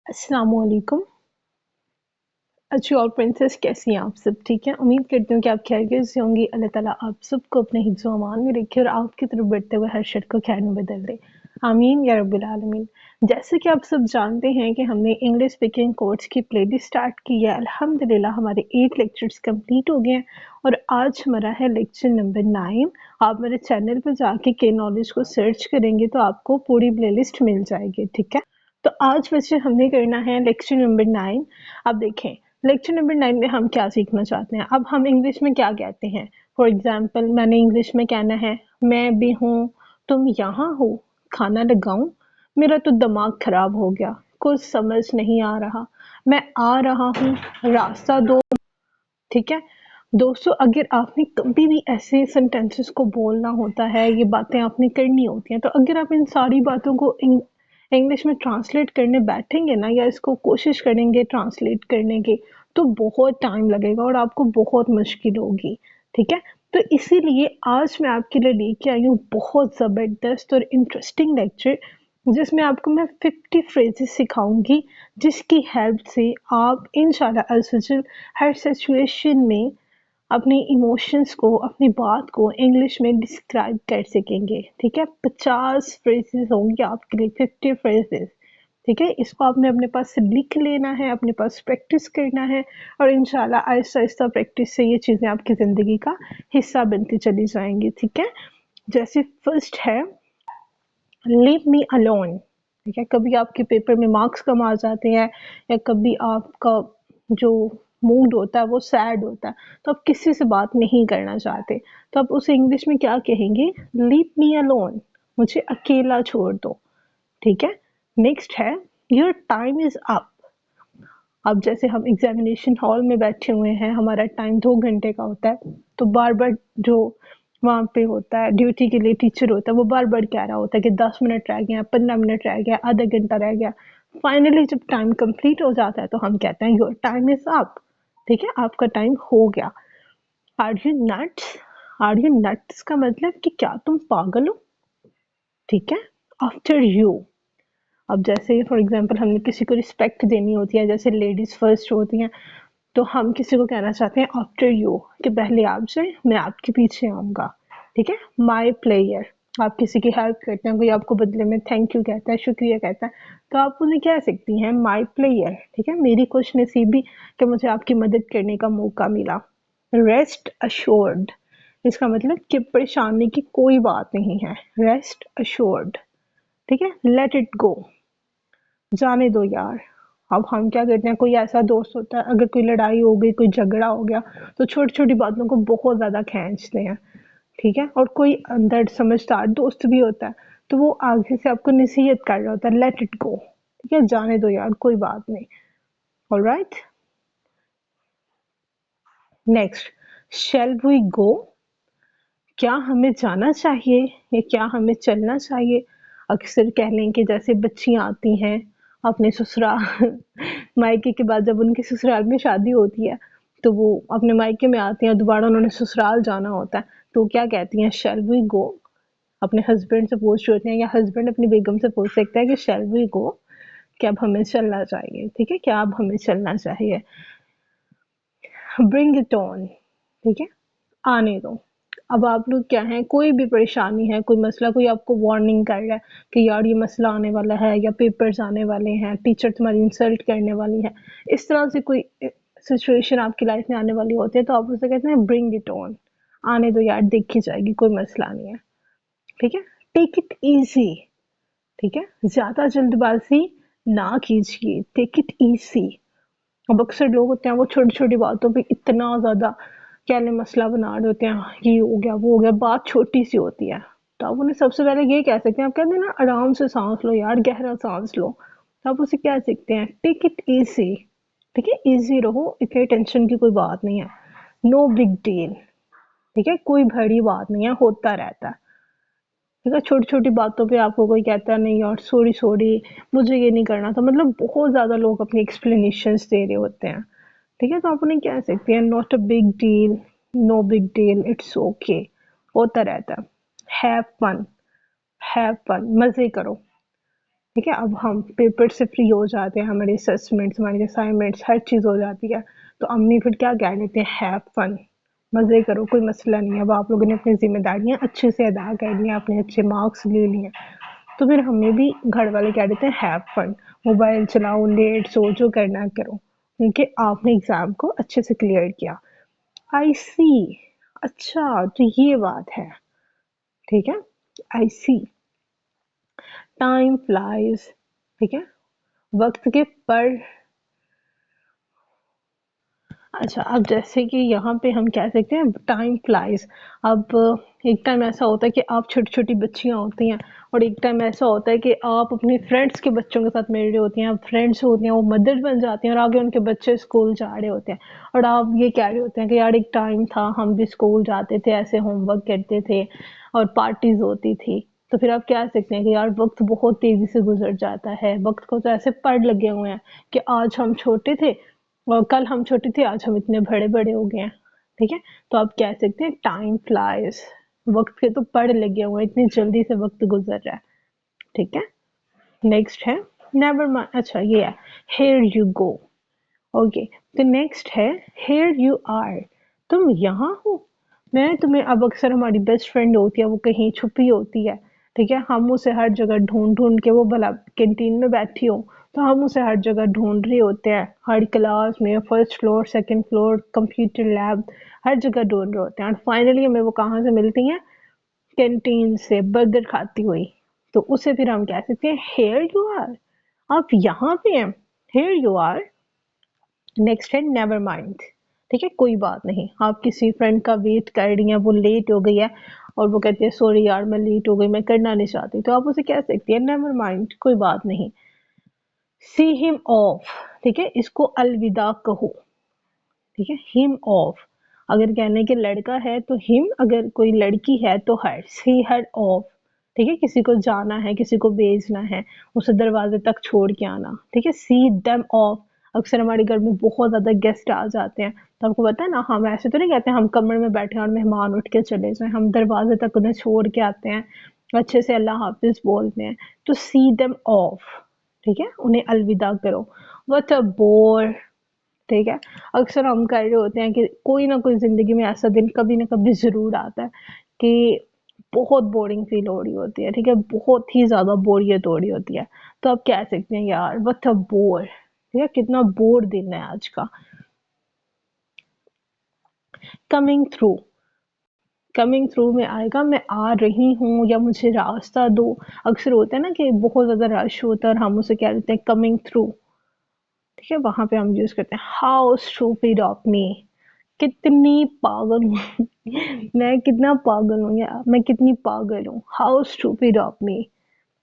अस्सलाम वालेकुम। अच्छी और प्रिंसेस कैसी हैं आप सब? ठीक है, उम्मीद करती हूँ कि आप खैरियत से होंगी। अल्लाह ताला आप सबको अपने हिफ्ज़ व अमान में रखे और आपकी तरफ बढ़ते हुए हर शर को खैर में बदल दे। आमीन या रब्बिल आलमीन। जैसे कि आप सब जानते हैं कि हमने इंग्लिश स्पीकिंग कोर्स की प्लेलिस्ट स्टार्ट की है। अल्हम्दुलिल्लाह हमारे 8 लेक्चर्स कंप्लीट हो गए हैं और आज हमारा है लेक्चर नंबर 9। आप मेरे चैनल पर जाके के नॉलेज को सर्च करेंगे तो आपको पूरी प्लेलिस्ट मिल जाएगी। ठीक है, तो आज वैसे हमने करना है लेक्चर नंबर 9। अब देखें लेक्चर नंबर 9 में हम क्या सीखना चाहते हैं। अब हम इंग्लिश में क्या कहते हैं? फॉर एग्जाम्पल मैंने इंग्लिश में कहना है मैं भी हूँ, तुम यहाँ हो, खाना लगाऊं, मेरा तो दिमाग खराब हो गया, कुछ समझ नहीं आ रहा, मैं आ रहा हूँ, रास्ता दो। ठीक है दोस्तों, अगर आपने कभी भी ऐसे सेंटेंसेस को बोलना होता है, ये बातें आपने करनी होती हैं, तो अगर आप इन सारी बातों को इंग्लिश में ट्रांसलेट करने बैठेंगे ना, या इसको कोशिश करेंगे ट्रांसलेट करने की, तो बहुत टाइम लगेगा और आपको बहुत मुश्किल होगी। ठीक है, तो इसीलिए आज मैं आपके लिए लेके आई हूँ बहुत ज़बरदस्त और इंटरेस्टिंग लेक्चर, जिसमें आपको मैं 50 फ्रेजेस सिखाऊंगी, जिसकी हेल्प से आप इंशाल्लाह अज़्ज़वजल हर सिचुएशन में अपने इमोशंस को, अपनी बात को इंग्लिश में डिस्क्राइब कर सकेंगे। ठीक है, 50 फ्रेजेस होंगे आपके लिए, 50 फ्रेजेस। ठीक है, इसको आपने अपने पास से लिख लेना है, अपने पास प्रैक्टिस करना है और इंशाल्लाह आहिस्ता आहिस्ता प्रैक्टिस से ये चीज़ें आपकी ज़िंदगी का हिस्सा बनती चली जाएंगी। ठीक है, जैसे फर्स्ट है लीव मी अलोन। ठीक है, कभी आपके पेपर में मार्क्स कम आ जाते हैं या कभी आपका जो मूड होता है वो सैड होता है, तो आप किसी से बात नहीं करना चाहते, तो आप उसे इंग्लिश में क्या कहेंगे? लीव मी अलोन, मुझे अकेला छोड़ दो। ठीक है, नेक्स्ट है योर टाइम इज अप। अब जैसे हम एग्जामिनेशन हॉल में बैठे हुए हैं, हमारा टाइम 2 घंटे का होता है, तो बार बार जो वहाँ पे होता है ड्यूटी के लिए टीचर होता है, वो बार बार कह रहा होता है कि 10 मिनट रह गया, 15 मिनट रह गया, आधा घंटा रह गया। फाइनली जब टाइम कंप्लीट हो जाता है तो हम कहते हैं योर टाइम इज अप। ठीक है, आपका टाइम हो गया। Are you nuts? Are you nuts का मतलब कि क्या तुम पागल हो? ठीक है, आफ्टर यू। अब जैसे फॉर एग्जांपल हमने किसी को रिस्पेक्ट देनी होती है, जैसे लेडीज फर्स्ट होती हैं, तो हम किसी को कहना चाहते हैं आफ्टर यू, कि पहले आप जाए, मैं आपके पीछे आऊँगा। ठीक है, माय प्लेयर। आप किसी की हेल्प करते हैं, कोई आपको बदले में थैंक यू कहता है, शुक्रिया कहता है, तो आप उन्हें कह सकती हैं माय प्लेयर। ठीक है, मेरी खुशनसीबी कि मुझे आपकी मदद करने का मौका मिला। रेस्ट अश्योर्ड, इसका मतलब कि परेशानी की कोई बात नहीं है। Rest assured. ठीक है, लेट इट गो, जाने दो यार। अब हम क्या करते हैं, कोई ऐसा दोस्त होता है, अगर कोई लड़ाई हो गई, कोई झगड़ा हो गया, तो छोटी छोटी बातों को बहुत ज्यादा खींचते हैं। ठीक है, और कोई अंदर समझदार दोस्त भी होता है, तो वो आगे से आपको नसीहत कर रहा होता है, लेट इट गो। ठीक है, जाने दो यार, कोई बात नहीं। Alright, next, shall we go. क्या हमें जाना चाहिए या क्या हमें चलना चाहिए? अक्सर कह लें कि जैसे बच्चियां आती हैं अपने ससुराल मायके के बाद, जब उनके ससुराल में शादी होती है, तो वो अपने मायके में आती हैं, दोबारा उन्होंने ससुराल जाना होता है, तो क्या कहती हैं? Shall we go. अपने हस्बैंड से पूछ रहे होते हैं, या हस्बैंड अपनी बेगम से पूछ सकता है कि शैल वी गो, कि अब हमें चलना चाहिए। ठीक है, क्या अब हमें चलना चाहिए? Bring it on. ठीक है, आने दो। अब आप लोग क्या हैं, कोई भी परेशानी है, कोई मसला, कोई आपको वार्निंग कर रहा है कि यार ये मसला आने वाला है, या पेपर्स आने वाले हैं, टीचर तुम्हारी इंसल्ट करने वाली है, इस तरह से कोई सिचुएशन आपकी लाइफ में आने वाली होती है, तो आप उसे कहते हैं ब्रिंग इट ऑन, आने दो यार, देखी जाएगी, कोई मसला नहीं है। ठीक है, टेक इट इजी। ठीक है, ज्यादा जल्दबाजी ना कीजिए, टेक इट इजी। अब अक्सर लोग होते हैं, वो छोटी छोटी बातों पे इतना ज्यादा क्या ले मसला बना रहे होते हैं, ये हो गया, वो हो गया, बात छोटी सी होती है, तो आप उन्हें सबसे पहले ये कह सकते हैं, आप कहते हैं ना आराम से सांस लो यार, गहरा सांस लो, तो आप उसे कह सकते हैं टेक इट इजी। ठीक है, इजी रहो, इतनी टेंशन की कोई बात नहीं है। No big deal. ठीक है, कोई बड़ी बात नहीं है, होता रहता है। ठीक है, छोटी छोटी बातों पे आपको कोई कहता है नहीं यार सॉरी सॉरी, मुझे ये नहीं करना था, मतलब बहुत ज्यादा लोग अपनी एक्सप्लेनेशंस दे रहे होते हैं। ठीक है, तो आप उन्हें कह सकते हैं not a big deal, no big deal, it's okay, होता रहता है। हैव फन, हैव फन, मजे करो। ठीक है, अब हम पेपर से फ्री हो जाते हैं, हमारे असेसमेंट्स, हमारी असाइनमेंट्स, हर चीज़ हो जाती है, तो अम्मी फिर क्या कह देते हैं, हैव फन, मज़े करो, कोई मसला नहीं है। अब आप लोगों ने अपनी ज़िम्मेदारियाँ अच्छे से अदा कर ली हैं, आपने अच्छे मार्क्स ले लिए हैं, तो फिर हमें भी घर वाले कह देते हैं हैव फन, मोबाइल चलाओ, लेट सो, जो करना है करो, क्योंकि आपने एग्ज़ाम को अच्छे से क्लियर किया। आई सी, अच्छा तो ये बात है, ठीक है, आई सी, टाइम फ्लाइज, ठीक है, वक्त के पर, अच्छा अब जैसे कि यहाँ पे हम कह सकते हैं टाइम फ्लाइज। अब एक टाइम ऐसा होता है कि आप छोटी छोटी बच्चियाँ होती हैं, और एक टाइम ऐसा होता है कि आप अपने फ्रेंड्स के बच्चों के साथ मिल रही होती हैं, फ्रेंड्स होती हैं वो मदर बन जाती हैं, और आगे उनके बच्चे स्कूल जा रहे होते हैं, और आप ये कह रहे होते हैं कि यार एक टाइम था हम भी स्कूल जाते थे, ऐसे होमवर्क करते थे और पार्टीज होती थी। तो फिर आप कह सकते हैं कि यार वक्त बहुत तेजी से गुजर जाता है, वक्त को तो ऐसे पड़ लगे हुए हैं कि आज हम छोटे थे और कल हम छोटे थे, आज हम इतने बड़े बड़े हो गए हैं। ठीक है, तो आप कह सकते हैं टाइम फ्लाइज, वक्त के तो पड़ लगे हुए हैं, इतनी जल्दी से वक्त गुजर रहा है। ठीक है, नेक्स्ट है नेवर माइंड, अच्छा ये है हेयर यू गो। ओके, तो नेक्स्ट है हेयर यू आर, तुम यहाँ हो। मैं तुम्हें, अब अक्सर हमारी बेस्ट फ्रेंड होती है, वो कहीं छुपी होती है, ठीक है, हम उसे हर जगह ढूंढ ढूंढ के, वो भला कैंटीन में बैठी हो तो हम उसे हर जगह ढूंढ रहे होते हैं, हर क्लास में, first floor, second floor, computer lab, हर जगह ढूंढ रहे होते हैं, और फाइनली हमें वो कहाँ से मिलती हैं, कैंटीन से बर्गर खाती हुई। तो उसे फिर हम कह सकते हैं हेयर यू आर, आप यहाँ पे हैं, हेयर यू आर। नेक्स्ट है नेवर माइंड, ठीक है, कोई बात नहीं, आप किसी फ्रेंड का वेट कर रही हैं, वो लेट हो गई है और वो कहती है सॉरी यार मैं लेट हो गई, मैं करना नहीं चाहती, तो आप उसे कह सकती है नेवर माइंड, कोई बात नहीं। सी हिम ऑफ, ठीक है, इसको अलविदा कहो, ठीक है, हिम ऑफ, अगर कहने के लड़का है तो हिम, अगर कोई लड़की है तो हर, सी हर ऑफ, ठीक है, किसी को जाना है, किसी को भेजना है, उसे दरवाजे तक छोड़ के आना, ठीक है, सी देम ऑफ। अक्सर हमारे घर में बहुत ज्यादा गेस्ट आ जाते हैं, तो आपको पता है ना, हम ऐसे तो नहीं कहते हम कमरे में बैठे हैं और मेहमान उठ के चले जाएं, हम दरवाजे तक उन्हें छोड़ के आते हैं, अच्छे से अल्लाह हाफिज बोलते हैं, तो सी देम ऑफ, ठीक है, उन्हें अलविदा करो। व्हाट अ बोर, ठीक है, अक्सर हम कर रहे होते हैं कि कोई ना कोई ज़िंदगी में ऐसा दिन कभी ना कभी ज़रूर आता है कि बहुत बोरिंग फील हो रही होती है, ठीक है, बहुत ही ज़्यादा बोरियत हो रही होती है, तो आप कह सकते हैं यार व्हाट अ बोर, ठीक है, कितना बोर दिन है आज का। कमिंग थ्रू, कमिंग थ्रू में आएगा मैं आ रही हूँ या मुझे रास्ता दो। अक्सर होता है ना कि बहुत ज़्यादा रश होता है और हम उसे कह देते हैं कमिंग थ्रू, ठीक है, वहां पे हम यूज करते हैं हाउ स्टूपिड ऑफ मी, कितनी पागल हूँ मैं कितना पागल हूँ, या मैं कितनी पागल हूँ, हाउ स्टूपिड ऑफ मी।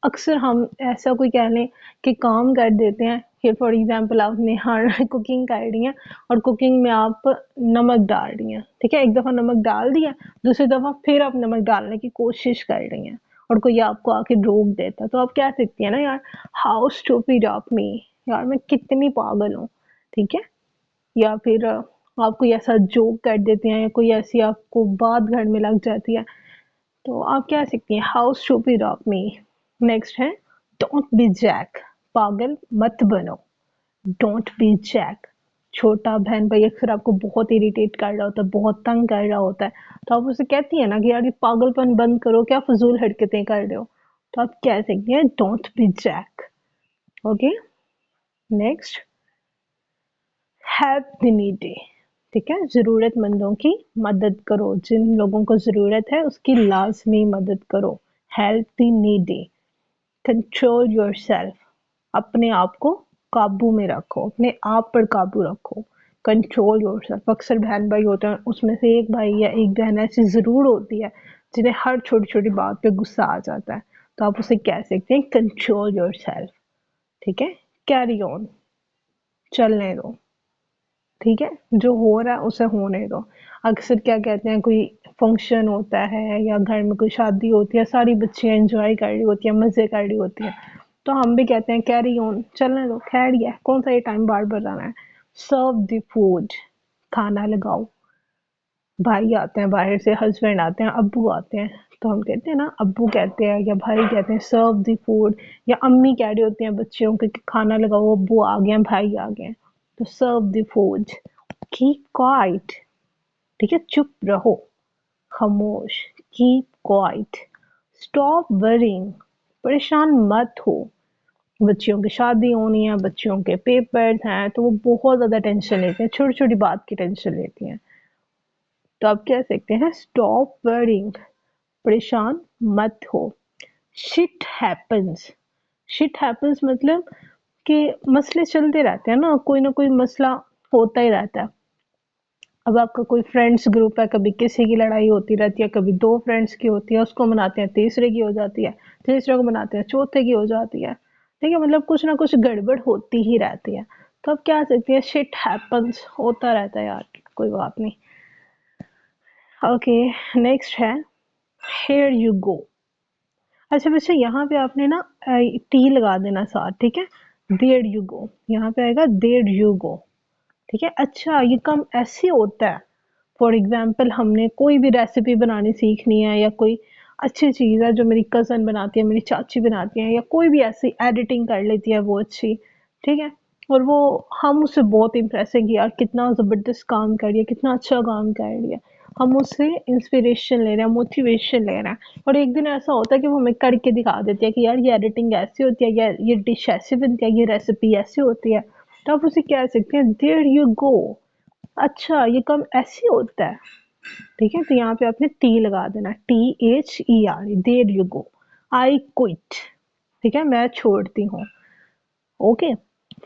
अक्सर हम ऐसा कोई कह लें कि काम कर देते हैं कि फॉर एग्जांपल आपने हाँ कुकिंग कर रही हैं और कुकिंग में आप नमक डाल रही हैं, ठीक है, एक दफ़ा नमक डाल दिया, दूसरी दफ़ा फिर आप नमक डालने की कोशिश कर रही हैं और कोई आपको आके रोक देता, तो आप कह सकती हैं ना यार हाउ स्टूपिड ऑफ मी, यार मैं कितनी पागल हूँ, ठीक है, या फिर आप कोई ऐसा जोक कर देते हैं या कोई ऐसी आपको बात घर में लग जाती है, तो आप कह सकती हैं how stupid of me. Next है डोंट बी जैक, पागल मत बनो, डोंट बी जैक। छोटा बहन भाई अक्सर आपको बहुत इरिटेट कर रहा होता है, बहुत तंग कर रहा होता है, तो आप उसे कहती है ना कि यार ये पागलपन बंद करो, क्या फजूल हरकतें कर रहे हो, तो आप कह सकती हैं don't be jack. Okay, next help the needy, ठीक है, ज़रूरतमंदों की मदद करो, जिन लोगों को ज़रूरत है उसकी लाजमी मदद करो, help the needy. Control yourself, अपने आप को काबू में रखो, अपने आप पर काबू रखो, कंट्रोल योरसेल्फ। अक्सर बहन भाई होते हैं, उसमें से एक भाई या एक बहन ऐसी ज़रूर होती है जिन्हें हर छोटी छोटी बात पे गुस्सा आ जाता है, तो आप उसे कह सकते हैं कंट्रोल योरसेल्फ, ठीक है, कैरी ऑन, चलने दो, ठीक है, जो हो रहा है उसे होने दो। अक्सर क्या कहते हैं, कोई फंक्शन होता है या घर में कोई शादी होती है, सारी बच्चियां एंजॉय कर रही होती हैं, मज़े कर रही होती हैं, तो हम भी कहते हैं कैरी ऑन, चलने दो, खैर ही है, कौन सा ये टाइम बार बार आना है। सर्व द फूड, खाना लगाओ, भाई आते हैं बाहर से, हस्बैंड आते हैं, अब्बू आते हैं, तो हम कहते हैं ना, अब्बू कहते हैं या भाई कहते हैं सर्व द फूड, या अम्मी कह रही होती हैं बच्चों के कि खाना लगाओ, अब्बू आ गए हैं, भाई आ गए हैं, तो serve the food. Keep quiet, ठीक है, चुप रहो, खामोश, कीप क्वाइट। स्टॉप वरिंग, परेशान मत हो। बच्चियों की शादी होनी है, बच्चियों के पेपर्स हैं, तो वो बहुत ज़्यादा टेंशन लेते हैं, छोटी छोटी बात की टेंशन लेती हैं। तो आप कह सकते हैं स्टॉप वरिंग, परेशान मत हो। शिट हैपन्स, शिट हैपन्स मतलब कि मसले चलते रहते हैं ना कोई मसला होता ही रहता है। अब आपका कोई फ्रेंड्स ग्रुप है, कभी किसी की लड़ाई होती रहती है, कभी दो फ्रेंड्स की होती है, उसको मनाते हैं तीसरे की हो जाती है, तीसरे को मनाते हैं चौथे की हो जाती है, ठीक है, मतलब कुछ ना कुछ गड़बड़ होती ही रहती है। तो आप क्या सकते हैं, शिट हैपन्स, होता रहता है यार, कोई बात नहीं। ओके, नेक्स्ट है हेयर यू गो। अच्छा बच्चा, यहाँ पे आपने ना टी लगा देना साथ, ठीक है, देयर यू गो, यहाँ पे आएगा देयर यू गो, ठीक है। अच्छा, ये काम ऐसे होता है, फॉर एग्जाम्पल हमने कोई भी रेसिपी बनानी सीखनी है, या कोई अच्छी चीज़ है जो मेरी कज़न बनाती है, मेरी चाची बनाती है, या कोई भी ऐसी एडिटिंग कर लेती है वो अच्छी, ठीक है, और वो हम उससे बहुत इम्प्रेस है कि यार कितना ज़बरदस्त काम कर रही है, कितना अच्छा काम कर रही है, हम उससे इंस्पिरेशन ले रहे हैं, मोटिवेशन ले रहे हैं, और एक दिन ऐसा होता है कि वो हमें करके दिखा देती है कि यार ये एडिटिंग ऐसी होती है, या ये डिश ऐसी बनती है, ये रेसिपी ऐसी होती है, तो आप उसे कह सकते हैं देयर यू गो। अच्छा, ये काम ऐसे होता है, ठीक है, तो यहाँ पे आपने टी लगा देना, THER, there you go. I quit, ठीक है, मैं छोड़ती हूँ। ओके,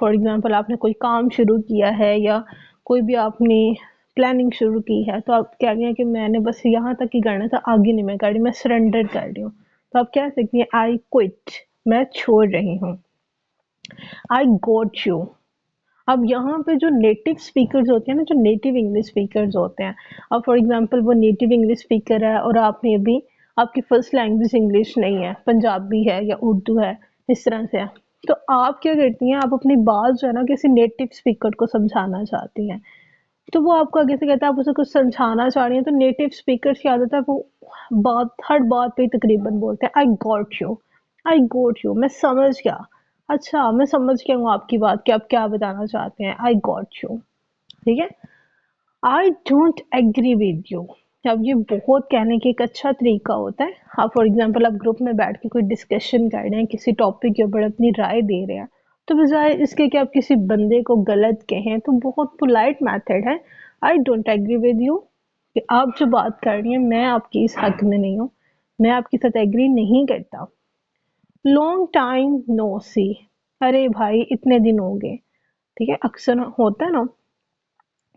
फॉर एग्जाम्पल आपने कोई काम शुरू किया है, या कोई भी आपने प्लानिंग शुरू की है, तो आप कह रही हैं कि मैंने बस यहाँ तक ही करना था, आगे नहीं मैं कर रही, मैं सरेंडर कर रही हूँ, तो आप कह सकती हैं आई क्विट, मैं छोड़ रही हूँ। आई गॉट यू। अब यहाँ पे जो नेटिव स्पीकर्स होते हैं ना, जो नेटिव इंग्लिश स्पीकर्स होते हैं, अब फॉर एग्जांपल वो नेटिव इंग्लिश स्पीकर है और आप में भी आपकी फर्स्ट लैंग्वेज इंग्लिश नहीं है, पंजाबी है या उर्दू है, इस तरह से है, तो आप क्या करती हैं, आप अपनी बात जो है ना किसी नेटिव स्पीकर को समझाना चाहती हैं, तो वो आपको आगे से कहता है, आप उसे कुछ समझाना चाह रही हैं, तो नेटिव स्पीकर की आदत है, वो बात हर बात पे तकरीबन बोलते हैं आई got you, I got you, मैं समझ गया, अच्छा मैं समझ गया हूँ आपकी बात कि आप क्या बताना चाहते हैं, आई गॉट यू, ठीक है। I don't agree with you, अब ये बहुत कहने की एक अच्छा तरीका होता है। आप फॉर एग्जांपल आप ग्रुप में बैठ के कोई डिस्कशन कर रहे हैं, किसी टॉपिक के ऊपर अपनी राय दे रहे हैं, तो बजाय इसके कि आप किसी बंदे को गलत कहें, तो बहुत पोलाइट मेथड है I don't agree with you, कि आप जो बात कर रही हैं मैं आपकी इस हक में नहीं हूँ, मैं आपके साथ एग्री नहीं करता। लॉन्ग टाइम नो सी, अरे भाई इतने दिन हो गए, ठीक है, अक्सर होता है ना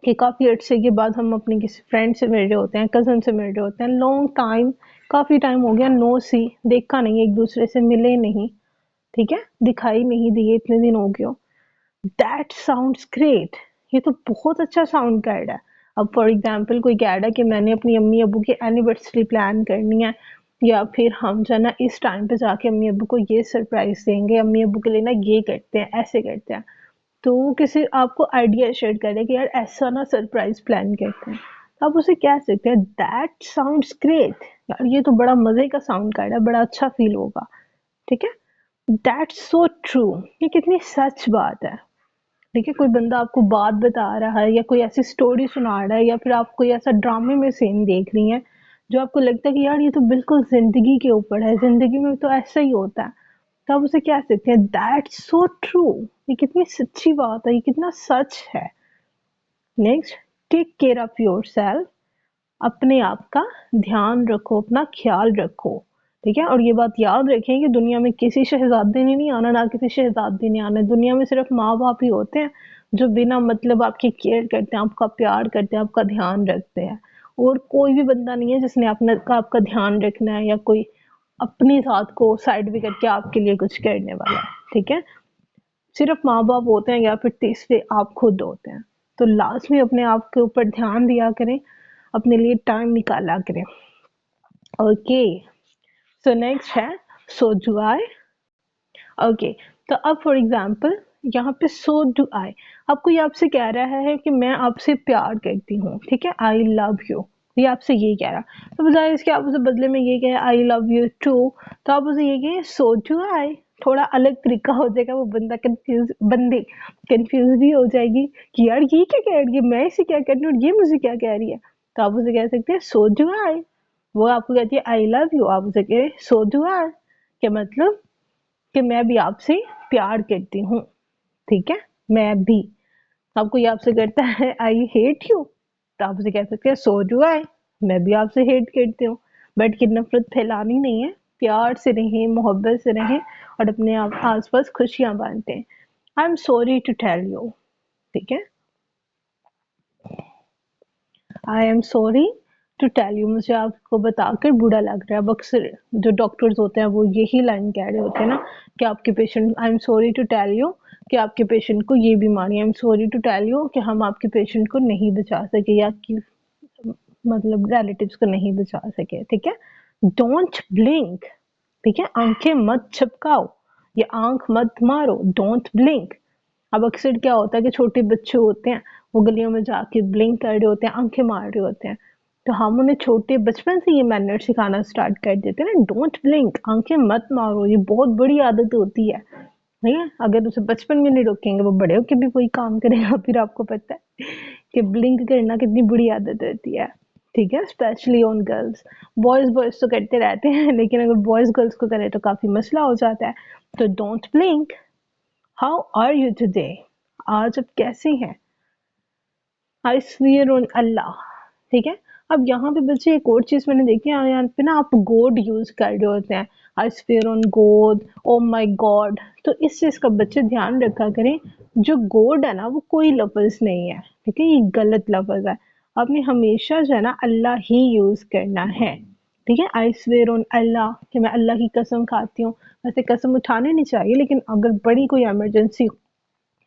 कि काफ़ी अरसे के बाद हम अपने किसी फ्रेंड से मिल रहे होते हैं, कज़न से मिल रहे होते हैं, लॉन्ग टाइम, काफ़ी टाइम हो गया, नो सी, देखा नहीं, एक दूसरे से मिले नहीं, ठीक है, दिखाई नहीं दिए, इतने दिन हो गए। दैट साउंड्स ग्रेट, ये तो बहुत अच्छा साउंड गाइड है। अब फॉर एग्जांपल कोई कह रहा है कि मैंने अपनी अम्मी अबू की एनिवर्सरी प्लान करनी है, या फिर हम जो है ना इस टाइम पे जाके अम्मी अबू को ये सरप्राइज देंगे, अम्मी अबू के लिए ना ये करते हैं, ऐसे करते हैं, तो वो किसी आपको आइडिया शेयर करे कि यार ऐसा ना सरप्राइज प्लान करते हैं, तो आप उसे कह सकते हैं दैट साउंड्स ग्रेट, यार ये तो बड़ा मजे का साउंड गाइड है, बड़ा अच्छा फील होगा, ठीक है। दैट्स सो ट्रू, ये कितनी सच बात है, ठीक है, कोई बंदा आपको बात बता रहा है, या कोई ऐसी स्टोरी सुना रहा है, या फिर आप कोई ऐसा ड्रामे में सीन देख रही हैं जो आपको लगता है कि यार ये तो बिल्कुल जिंदगी के ऊपर है, जिंदगी में तो ऐसा ही होता है, तो आप उसे क्या सकते हैं दैट्स सो ट्रू, ये कितनी सच्ची बात है, ये कितना सच है। Next, take care of yourself, अपने आप का ध्यान रखो, अपना ख्याल रखो, ठीक है, और ये बात याद रखें कि दुनिया में किसी शहजादे ने नहीं आना, ना किसी शहजादी ने आना, दुनिया में सिर्फ माँ बाप ही होते हैं जो बिना मतलब आपकी केयर करते हैं, आपका प्यार करते हैं, आपका ध्यान रखते हैं, और कोई भी बंदा नहीं है जिसने अपने का आपका ध्यान रखना है, या कोई अपनी साथ को साइड भी करके आपके लिए कुछ करने वाला है, ठीक है, सिर्फ माँ बाप होते हैं, या फिर तीसरे आप खुद होते हैं, तो लास्ट में अपने आप के ऊपर ध्यान दिया करें, अपने लिए टाइम निकाला करें। ओके, सो नेक्स्ट है सो डू आई। ओके, तो अब फॉर एग्जांपल यहाँ पे सो डू आई, अब कोई आपसे कह रहा है कि मैं आपसे प्यार करती हूँ, ठीक है, आई लव यू, ये आपसे ये कह रहा, तो बजाय इसके आप उसे बदले में ये कहें आई लव यू टू, तो आप उसे ये कहें सो डू आई। थोड़ा अलग तरीका हो जाएगा, वो बंदी कंफ्यूज भी हो जाएगी कि यार ये क्या कह रही है, मैं इसे क्या कह रही हूँ, ये मुझे क्या कह रही है। तो आप उसे कह सकते हैं सो डू आई। वो आपको कहती है आई लव यू, आप उसे कहें सो डू आई, क्या मतलब कि मैं भी आपसे प्यार करती हूँ, ठीक है, मैं भी। अब कोई आपसे कहता है आई हेट यू, तो आप उसे कह सकते हैं सो डू आई, मैं भी आपसे हेट करती हूँ। बट कि नफरत फैलानी नहीं है, प्यार से रहें, मोहब्बत से रहें और अपने आप आसपास खुशियां बांटें। I am sorry to tell you, ठीक है, I am sorry to tell you, मुझे आपको बताकर बुरा लग रहा है। अब अक्सर जो डॉक्टर्स होते हैं वो यही लाइन कह रहे होते हैं ना कि आपके patient, I am sorry to tell you कि आपके पेशेंट को ये बीमारी, I am sorry to tell you कि हम आपके पेशेंट को नहीं बचा सके या आपकी मतलब रिलेटिव्स को नहीं बचा सके, ठीक है। डोंट ब्लिंक, ठीक है, आंखें मत झपकाओ, ये आंख मत मारो, डोंट ब्लिंक। अब अक्सर क्या होता है कि छोटे बच्चे होते हैं, वो गलियों में जाके ब्लिंक कर रहे होते हैं, आंखें मार रहे होते हैं, तो हम उन्हें छोटे बचपन से ये मैनर सिखाना स्टार्ट कर देते हैं ना, डोंट ब्लिंक, आंखें मत मारो, ये बहुत बड़ी आदत होती है, नहीं है। अगर उसे बचपन में नहीं रोकेंगे वो बड़े होके भी वही काम करेगा। फिर आपको पता है कि ब्लिंक करना कितनी बुरी आदत होती है, ठीक है, specially on girls. Boys boys तो करते रहते हैं, लेकिन अगर बॉयज गर्ल्स को करें तो काफी मसला हो जाता है। तो don't blink. How are you today, आज आप कैसे हैं। आई स्वीयर ऑन अल्लाह, ठीक है। अब यहाँ पे बच्चे एक और चीज मैंने देखी है, यहाँ पे ना आप गॉड यूज कर रहे होते हैं, I swear on God, oh my God. तो इस चीज का बच्चे ध्यान रखा करें, जो गॉड है ना वो कोई लफ्ज नहीं है, ठीक है, ये गलत लफ्ज है। आपने हमेशा जो है ना अल्लाह ही यूज करना है, ठीक है। आई स्वेयर ऑन अल्लाह कि मैं अल्लाह की कसम खाती हूँ। वैसे कसम उठाने नहीं चाहिए, लेकिन अगर बड़ी कोई इमरजेंसी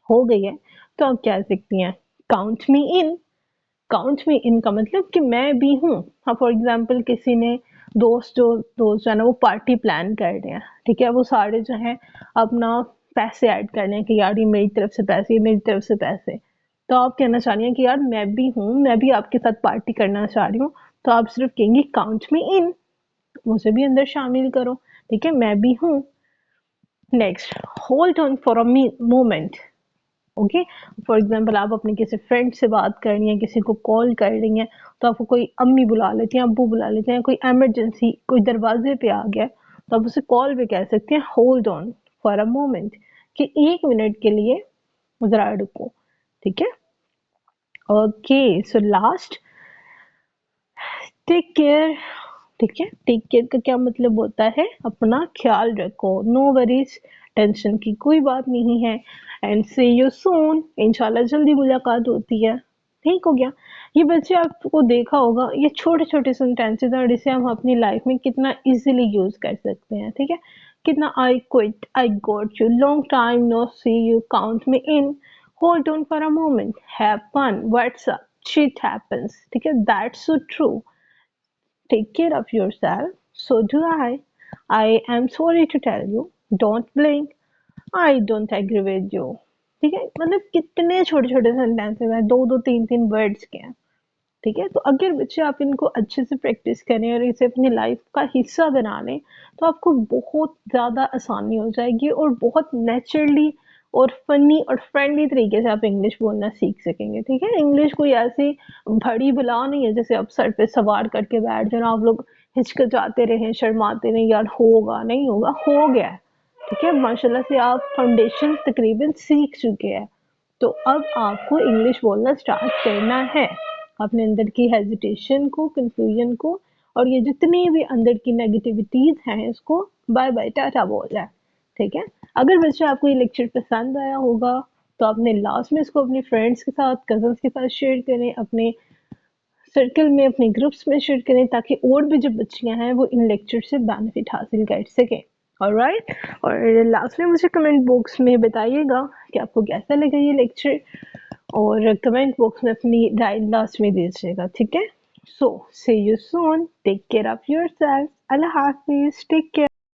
हो गई है तो आप कह सकती हैं काउंट मी इन। काउंट मी इन का मतलब कि मैं भी हूँ। हाँ, फॉर एग्जाम्पल किसी ने दोस्त जो है ना वो पार्टी प्लान कर रहे हैं, ठीक है, वो सारे जो हैं अपना पैसे ऐड कर रहे हैं कि यार ये मेरी तरफ से पैसे, ये मेरी तरफ से पैसे। तो आप कहना चाह रही हैं कि यार मैं भी हूँ, मैं भी आपके साथ पार्टी करना चाह रही हूँ, तो आप सिर्फ कहेंगी काउंट मी इन, मुझे भी अंदर शामिल करो, ठीक है, मैं भी हूँ। Next, hold on for a moment, okay. For example आप अपने किसी फ्रेंड से बात कर रही हैं, किसी को कॉल कर रही हैं, तो आपको कोई अम्मी बुला लेती हैं, अब्बू बुला लेते हैं, कोई इमरजेंसी कोई दरवाजे पे आ गया, तो आप उसे कॉल पे कह सकते हैं hold on for a moment, कि 1 मिनट के लिए जरा रुको, ठीक है। Okay, so last, take care, ठीक है। टेक केयर का क्या मतलब होता है, अपना ख्याल रखो, नो वरीज, टेंशन की कोई बात नहीं है, एंड सी यू सून, इंशाल्लाह जल्दी मुलाकात होती है, ठीक हो गया। ये बच्चे आपको देखा होगा, ये छोटे छोटे सेंटेंसेस हैं और इसे हम अपनी लाइफ में कितना इजीली यूज कर सकते हैं, ठीक है। कितना I quit, I got you, long time no see you, count me in, hold on for a moment, have fun, what's up, shit happens, ठीक है, that's so true, take care of yourself, so do I. I am sorry to tell you, don't blink, I don't agree with you, ठीक है। मतलब कितने छोटे छोटे sentences हैं, दो दो तीन तीन वर्ड्स के हैं, ठीक है। तो अगर बच्चे आप इनको अच्छे से प्रैक्टिस करें और इसे अपनी लाइफ का हिस्सा बना लें, तो आपको बहुत ज़्यादा आसानी हो जाएगी और बहुत नेचुरली और फनी और फ्रेंडली तरीके से आप इंग्लिश बोलना सीख सकेंगे, ठीक है। इंग्लिश कोई ऐसी बड़ी बला नहीं है जैसे आप सर पे सवार करके बैठ जाना, आप लोग हिचकिचाते रहें, शर्माते रहें, यार होगा नहीं होगा, हो गया है, ठीक है। माशाल्लाह से आप फाउंडेशन तकरीबन सीख चुके हैं, तो अब आपको इंग्लिश बोलना स्टार्ट करना है। अपने अंदर की हेजिटेशन को, कंफ्यूजन को और ये जितनी भी अंदर की नेगेटिविटीज हैं इसको बाय बाय टाटा बोल है, ठीक है। अगर बच्चे आपको ये लेक्चर पसंद आया होगा तो आपने लास्ट में इसको अपने फ्रेंड्स के साथ, कजन्स के साथ शेयर करें, अपने सर्कल में, अपने ग्रुप्स में शेयर करें, ताकि और भी जो बच्चियां हैं वो इन लेक्चर से बेनिफिट हासिल कर सकें। ऑलराइट, और लास्ट में मुझे कमेंट बॉक्स में बताइएगा कि आपको कैसा लगा ये लेक्चर, और कमेंट बॉक्स में अपनी राय लास्ट में दीजिएगा, ठीक है। So see you soon, take care of yourself, अल्लाह हाफिज, टेक केयर।